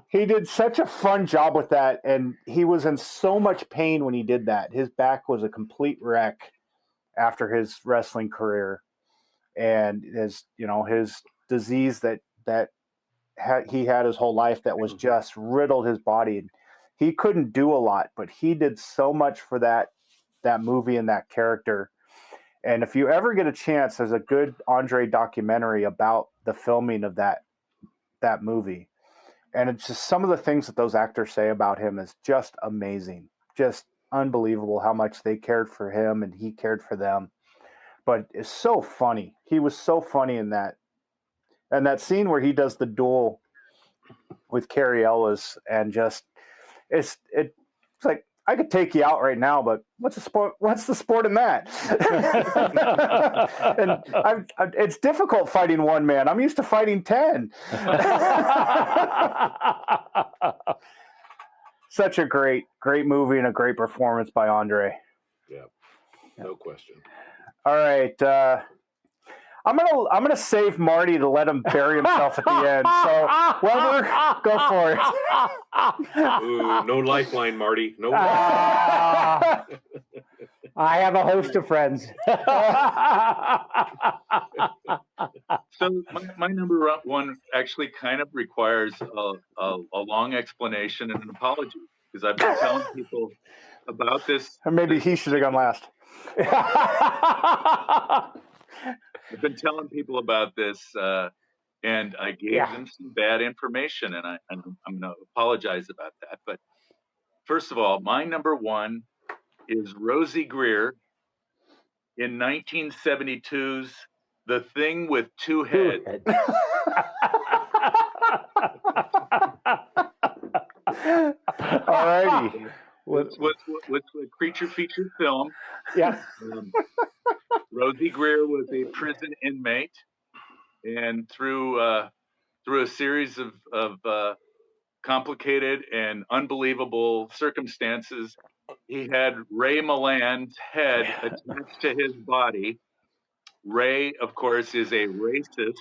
He did such a fun job with that, and he was in so much pain when he did that. His back was a complete wreck after his wrestling career, and his disease that he had his whole life that was just riddled his body. He couldn't do a lot, but he did so much for that movie and that character. And if you ever get a chance, there's a good Andre documentary about the filming of that movie. And it's just some of the things that those actors say about him is just amazing. Just unbelievable how much they cared for him and he cared for them. But it's so funny. He was so funny in that. And that scene where he does the duel with Carrie Ellis, and just it's like, I could take you out right now, but what's the sport? What's the sport in that? And it's difficult fighting one man. I'm used to fighting 10. Such a great movie and a great performance by Andre. Yeah, no question. All right, I'm gonna save Marty to let him bury himself at the end. So, Weber, go for it. Ooh, no lifeline, Marty. No. I have a host of friends. So my number 1 actually kind of requires a long explanation and an apology, because I've been telling people about this. Or maybe he should have gone last. I've been telling people about this, and I gave them some bad information, and I'm going to apologize about that. But first of all, my number 1 is Rosie Greer in 1972's The Thing with Two Heads. All righty. What's a creature feature film? Yeah. Rosie Greer was a prison inmate, and through a series of complicated and unbelievable circumstances, he had Ray Milland's head attached to his body. Ray, of course, is a racist,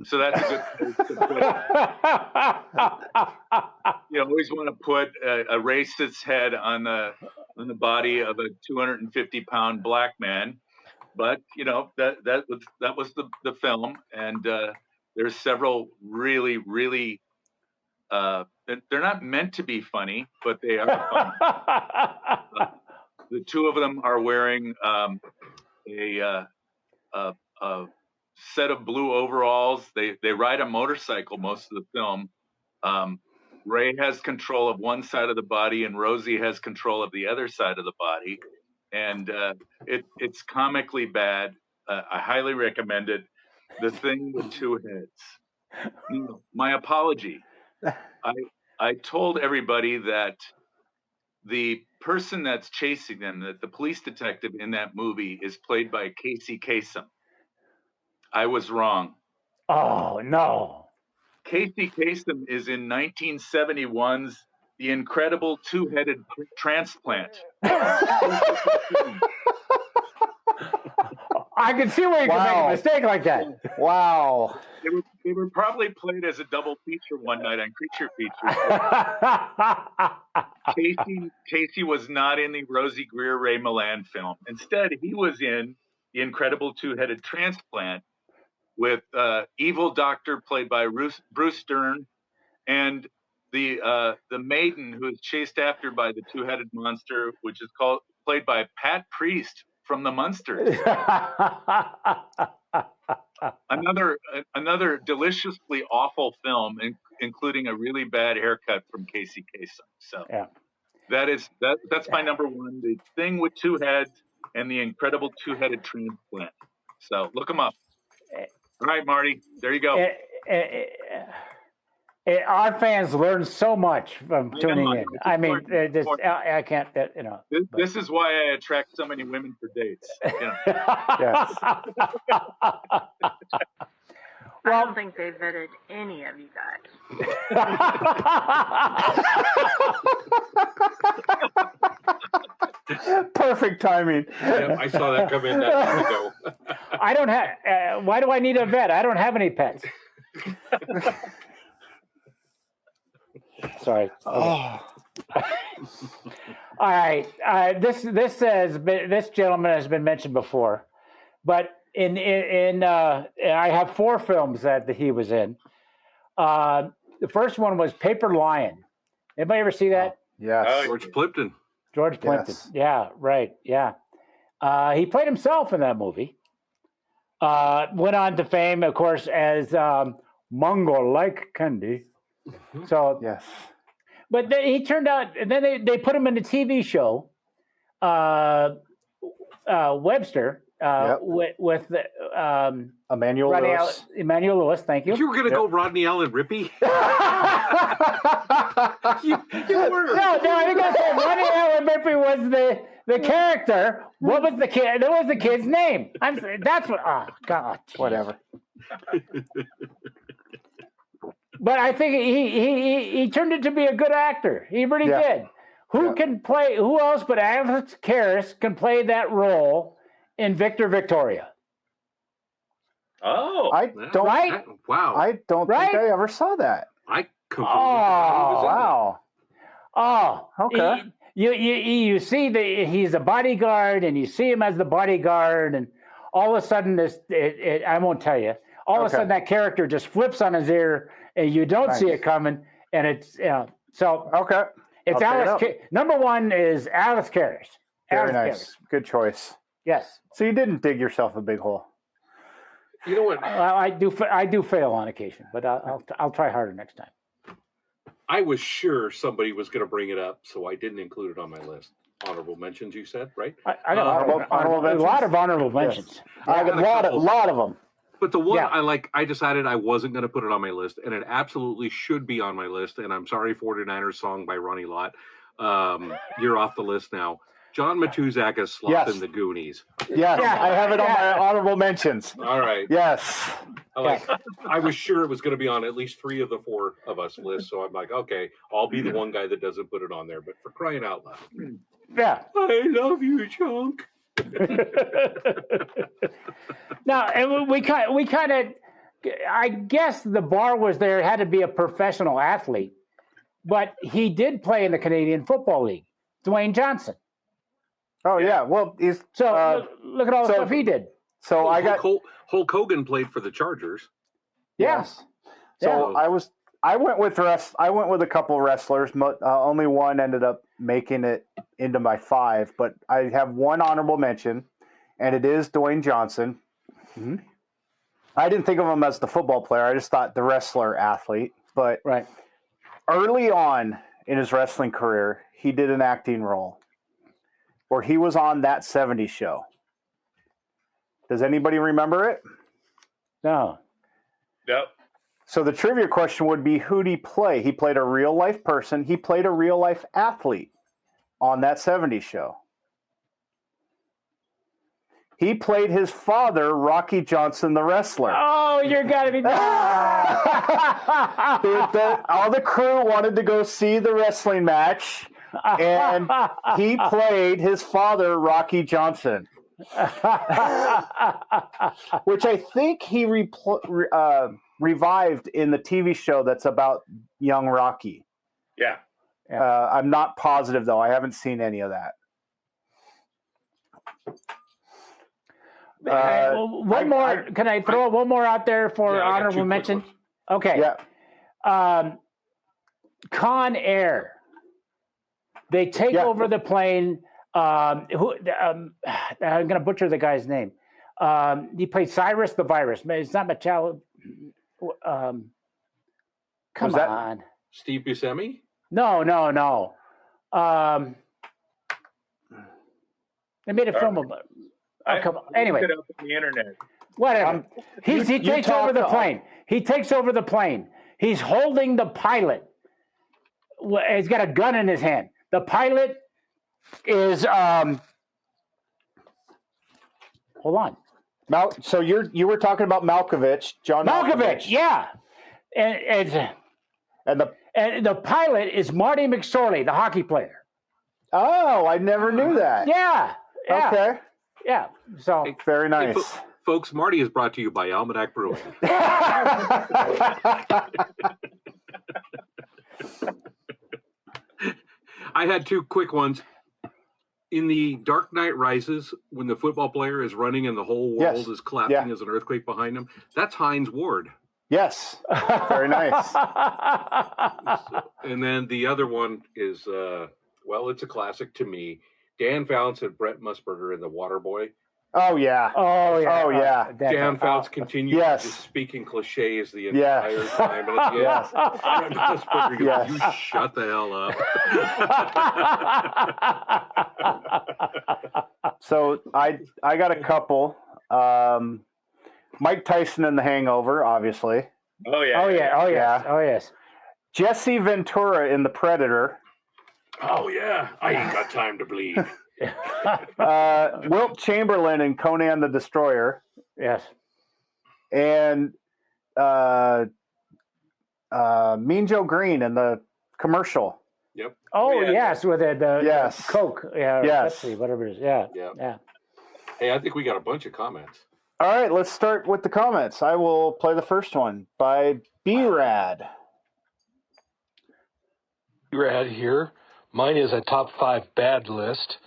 so that's a good place to put it. You always want to put a racist's head on the body of a 250-pound black man. but that was the film, and there's several really they're not meant to be funny, but they are funny. The two of them are wearing a set of blue overalls. They ride a motorcycle most of the film. Ray has control of one side of the body, and Rosie has control of the other side of the body, and it's comically bad. I highly recommend it. The Thing with Two Heads. My apology. I told everybody that the person that's chasing them, that the police detective in that movie, is played by Casey Kasem. I was wrong. Oh, no. Casey Kasem is in 1971's The Incredible Two-Headed Transplant. I can see where you can make a mistake like that. Wow. They were probably played as a double feature one night on Creature Features. Casey was not in the Rosie Greer Ray Milland film. Instead, he was in The Incredible Two-Headed Transplant with evil doctor played by Bruce Dern, and the maiden who is chased after by the two-headed monster, which is played by Pat Priest from the Munsters. Another deliciously awful film, including a really bad haircut from Casey Kasem. So yeah. That's my number one: The Thing with Two Heads and The Incredible Two-Headed Transplant. So look them up. All right, Marty, there you go. Our fans learn so much from tuning in. I mean, I can't, This is why I attract so many women for dates. Yes. I don't think they vetted any of you guys. Perfect timing. Yeah, I saw that come in that long ago. I don't have. Why do I need a vet? I don't have any pets. Sorry. Oh. All right. This gentleman has been mentioned before, but I have 4 films that he was in. The first one was Paper Lion. Anybody ever see that? Yes. George Plimpton. George Plimpton. Yes. Yeah. Right. Yeah. He played himself in that movie. Went on to fame, of course, as Mungo like Candy. So yes, but he turned out. And then they put him in a TV show, Webster, with Emmanuel Lewis. Emmanuel Lewis. Thank you. You were gonna go Rodney Allen Rippey. you were. No, I think I said Rodney Allen Rippey was the character. What was the kid? What was the kid's name? That's what. Oh God. Whatever. But I think he turned it to be a good actor. He really did. Who else but Alex Karras can play that role in Victor Victoria? Oh, I don't. Right? Wow. I don't think I ever saw that. I completely. Oh, wow. Oh, okay. You see he's a bodyguard, and you see him as the bodyguard, and all of a sudden I won't tell you. All of a sudden that character just flips on his ear, and you don't see it coming, and it's so okay. It's Alex. Number one is Alex Karras. Very nice. Good choice. Yes. So you didn't dig yourself a big hole. You know what? I do fail on occasion, but I'll try harder next time. I was sure somebody was going to bring it up, so I didn't include it on my list. Honorable mentions, you said, right? I got a lot of honorable mentions. Yes. I got a lot of them. But the one I decided I wasn't going to put it on my list, and it absolutely should be on my list. And I'm sorry, 49ers song by Ronnie Lott. You're off the list now. John Matuzak as Sloth in the Goonies. Yes, I have it on my honorable mentions. All right. Yes. I was sure it was going to be on at least 3 of the 4 of us list, so I'm like, okay, I'll be the one guy that doesn't put it on there. But for crying out loud. Yeah. I love you, Chunk. Now, and we kind of, I guess the bar was there. It had to be a professional athlete, but he did play in the Canadian Football League. Dwayne Johnson. Oh yeah. Well, he's So look at all the stuff he did. So Well, I got Hulk Hogan played for the Chargers. yes. So I went with a couple wrestlers. Only one ended up making it into my 5, but I have one honorable mention, and it is Dwayne Johnson. Mm-hmm. I didn't think of him as the football player. I just thought the wrestler athlete. But early on in his wrestling career, he did an acting role where he was on That 70s Show. Does anybody remember it? No. Yep. So the trivia question would be, who did he play? He played a real life person. He played a real life athlete on That 70s Show. He played his father, Rocky Johnson, the wrestler. Oh, you're gotta be. All the crew wanted to go see the wrestling match, and he played his father, Rocky Johnson, which I think he revived in the TV show that's about young Rocky. Yeah. I'm not positive, though. I haven't seen any of that. One more. Can I throw one more out there for honorable mention? Okay. Yeah. Con Air. They take over the plane. I'm going to butcher the guy's name. He played Cyrus the Virus. It's not Machado. Come on. Steve Buscemi? No. They made a film about. Oh, come on. Anyway, Look it up on the internet. Whatever. He takes over the plane. He takes over the plane. He's holding the pilot. He's got a gun in his hand. The pilot is hold on. So you were talking about Malkovich, John Malkovich, yeah. And the pilot is Marty McSorley, the hockey player. Oh, I never knew that. Yeah. Okay. Yeah. So very nice. Hey, folks, Marty is brought to you by Almanac Brewing. I had 2 quick ones. In the Dark Knight Rises, when the football player is running and the whole world is collapsing as an earthquake behind him, that's Hines Ward. Yes. Very nice. And then the other one is, it's a classic to me. Dan Fouts and Brett Musburger in The Waterboy. Oh, yeah. Dan Fouts continues to just speak in cliches the entire time. And at the end, Brett Musburger goes, you shut the hell up. So I got a couple. Mike Tyson in The Hangover, obviously. Oh, yeah. Oh, yes. Jesse Ventura in The Predator. Oh, yeah. I ain't got time to bleed. Wilt Chamberlain in Conan the Destroyer. Yes. And Mean Joe Green in the commercial. Yep. Oh, yes, with the Coke. Yeah. Yes. Pepsi, whatever it is. Yeah. Hey, I think we got a bunch of comments. All right, let's start with the comments. I will play the first one by B-Rad. B-Rad here. Mine is a top 5 bad list.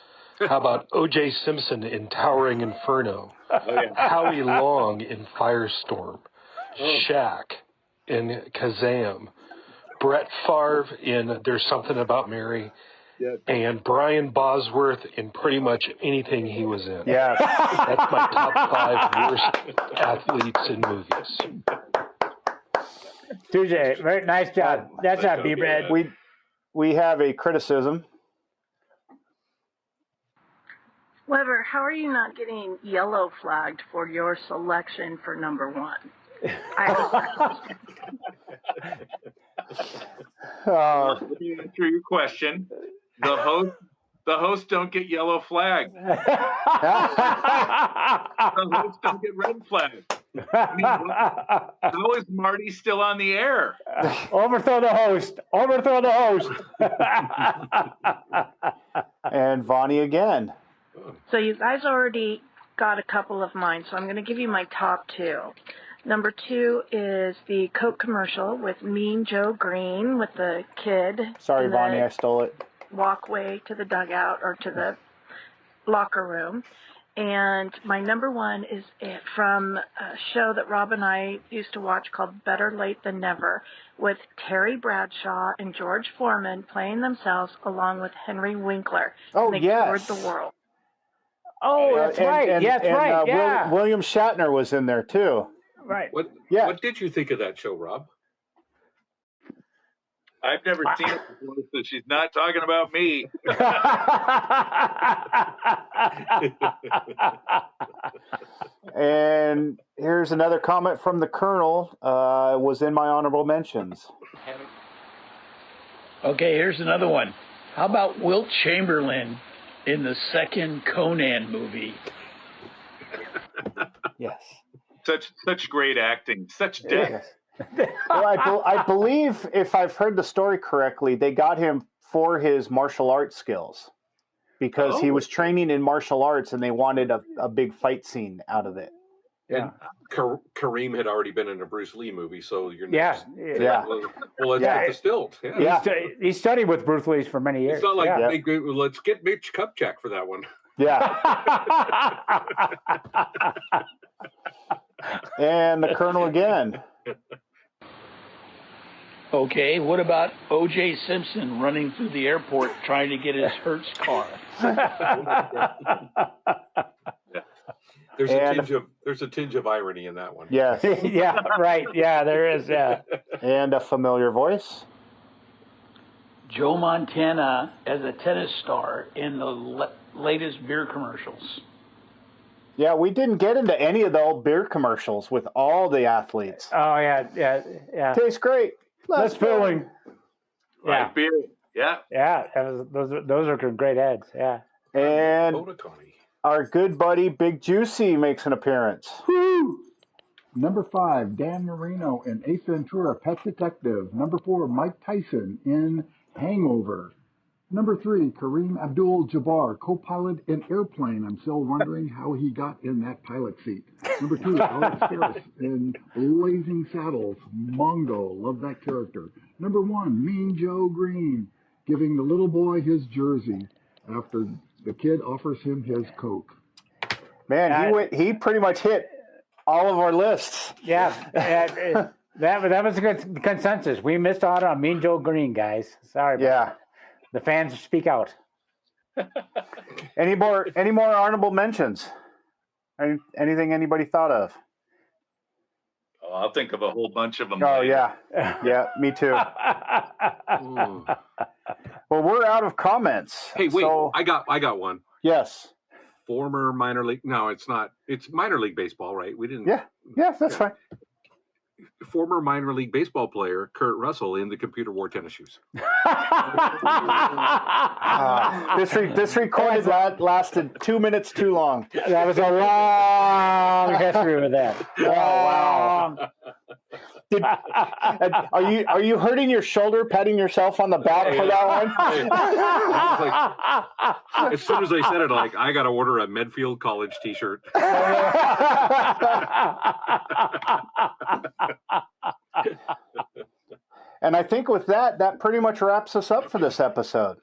How about O.J. Simpson in Towering Inferno? Howie Long in Firestorm. Shaq in Kazam. Brett Favre in There's Something About Mary. And Brian Bosworth in pretty much anything he was in. Yes. That's my top 5 worst athletes in movies. Tuesday, very nice job. That's not B-Brad. We have a criticism. Weber, how are you not getting yellow flagged for your selection for number 1? Let me answer your question. The hosts don't get yellow flagged. The hosts don't get red flagged. I mean, how is Marty still on the air? Overthrow the host. And Vonnie again. So you guys already got a couple of mine, so I'm going to give you my top 2. Number 2 is the Coke commercial with Mean Joe Green with the kid. Sorry, Vonnie, I stole it. Walkway to the dugout or to the locker room. And my number one is from a show that Rob and I used to watch called Better Late Than Never, with Terry Bradshaw and George Foreman playing themselves along with Henry Winkler. Oh, They yes. toured the world. Oh, that's right. Yes, right. Yeah. William Shatner was in there too. Right. What did you think of that show, Rob? I've never seen it before, so she's not talking about me. And here's another comment from the Colonel. Was in my honorable mentions. Okay, here's another one. How about Wilt Chamberlain in the second Conan movie? Yes. Such great acting, such depth. Yes. Well, I believe, if I've heard the story correctly, they got him for his martial arts skills because he was training in martial arts, and they wanted a big fight scene out of it. And Kareem had already been in a Bruce Lee movie, so you're yeah. Well, let's get the stilt. Yeah. He studied with Bruce Lee for many years. It's not like let's get Mitch Kupchak for that one. Yeah. And the Colonel again. Okay, what about O.J. Simpson running through the airport trying to get his Hertz car? There's a tinge of irony in that one. Yes. Yeah, right. Yeah, there is. Yeah. And a familiar voice. Joe Montana as a tennis star in the latest beer commercials. Yeah, we didn't get into any of the old beer commercials with all the athletes. Oh, yeah. Tastes great. Less filling. Yeah. Like beer. Yeah. Yeah. Those are great ads. Yeah. And our good buddy Big Juicy makes an appearance. Woo! Number 5, Dan Marino in Ace Ventura, Pet Detective. Number 4, Mike Tyson in Hangover. Number 3, Kareem Abdul-Jabbar, co-pilot in Airplane. I'm still wondering how he got in that pilot seat. Number 2, Alex Harris in Blazing Saddles, Mongo. Love that character. Number 1, Mean Joe Green, giving the little boy his jersey after the kid offers him his Coke. Man, he pretty much hit all of our lists. Yeah. That was a good consensus. We missed out on Mean Joe Green, guys. Sorry about that. The fans speak out. Any more honorable mentions? Anything anybody thought of? Oh, I'll think of a whole bunch of them. Oh, later. yeah, me too. Well, we're out of comments. Hey, wait, so, I got one. Yes. Former minor league. No, it's not. It's minor league baseball, right? We didn't. Yeah, that's fine. Former minor league baseball player Kurt Russell in the computer wore tennis shoes. This recorded lasted 2 minutes too long. That was a long history with that. Oh, wow. Are you hurting your shoulder, patting yourself on the back for that one? As soon as I said it, I got to order a Medfield College T-shirt. And I think with that pretty much wraps us up for this episode.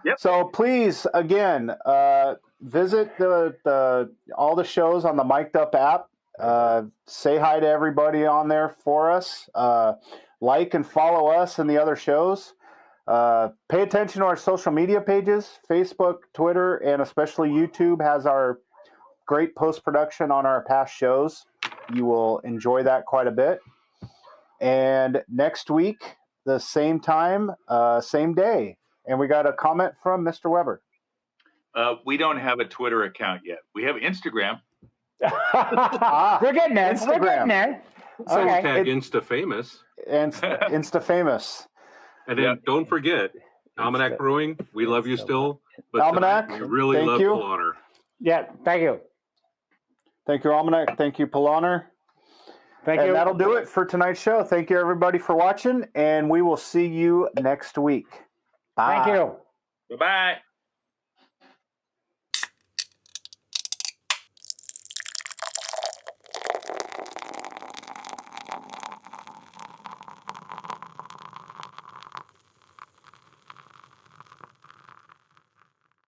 Yep. So please, again, visit all the shows on the Mic'd Up app. Say hi to everybody on there for us. Like and follow us and the other shows. Pay attention to our social media pages. Facebook, Twitter, and especially YouTube has our great post-production on our past shows. You will enjoy that quite a bit. And next week, the same time, same day. And we got a comment from Mr. Weber. We don't have a Twitter account yet. We have Instagram. We're getting there. Instagram. We're getting there. Okay. Tag Insta-famous. And Insta-famous. And then don't forget, Almanac Brewing, we love you still. But Almanac, we really love Polaner. Yeah, thank you. Thank you, Almanac. Thank you, Polaner. Thank you. And that'll do it for tonight's show. Thank you, everybody, for watching, and we will see you next week. Bye. Thank you. Bye-bye.